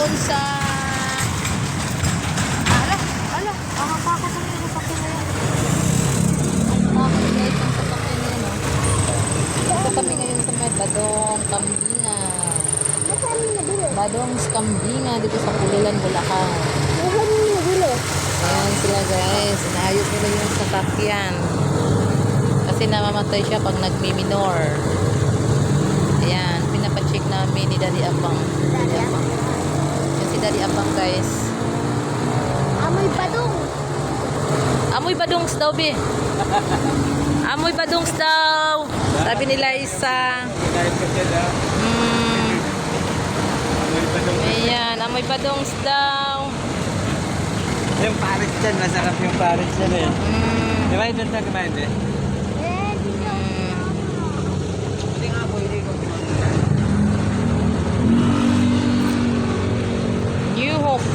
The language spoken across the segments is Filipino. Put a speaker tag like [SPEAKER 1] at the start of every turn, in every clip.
[SPEAKER 1] doon sa nakakakot na yung sasakyan na yan. Ang bakit guys ang sasakyan na yan, oh. Ito kami ngayon sa may Badong Kambinga. Badong's Kambinga dito sa Pulilan, Bulacan. Ayan sila guys, inaayos nila yung sasakyan kasi namamatay siya pag nagmi-minor. Ayan, pinapacheck namin ni Daddy Abang. Yan si Daddy Abang guys.
[SPEAKER 2] Amoy badong.
[SPEAKER 1] Amoy badongs daw, be. Amoy badongs daw. Sabi nila isa. Ayan, amoy badongs daw.
[SPEAKER 3] Yung parit dyan, masarap yung parit dyan eh. Di ba ito tayo kumain eh? Hindi nga po, hindi ko
[SPEAKER 1] New Hope.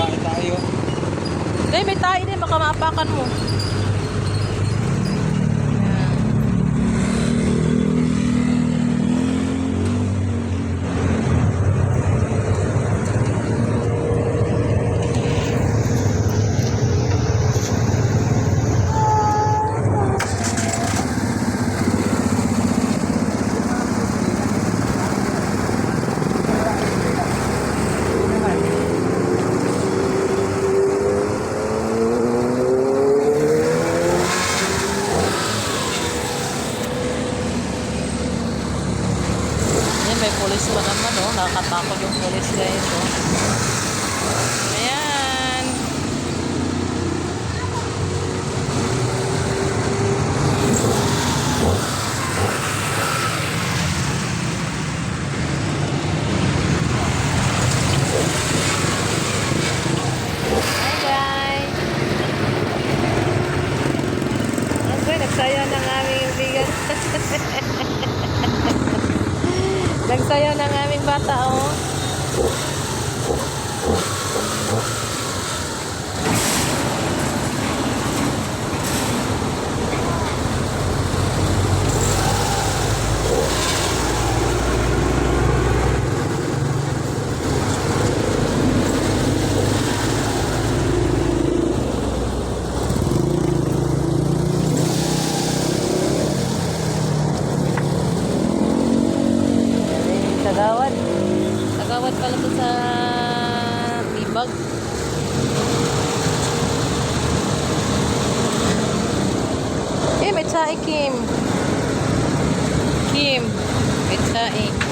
[SPEAKER 3] kain tayo.
[SPEAKER 1] Dahil may tayo din, baka maapakan mo. May pulis pa naman, oh. Nakakatakot yung pulis guys, oh. Ayan. Hi guys. Okay, nagsaya ng aming bigan. Nagsayaw ng aming bata, oh. Sagawad. Sagawad pala to sa Tibag. Eh, may tsae, Kim. Kim, may tsae.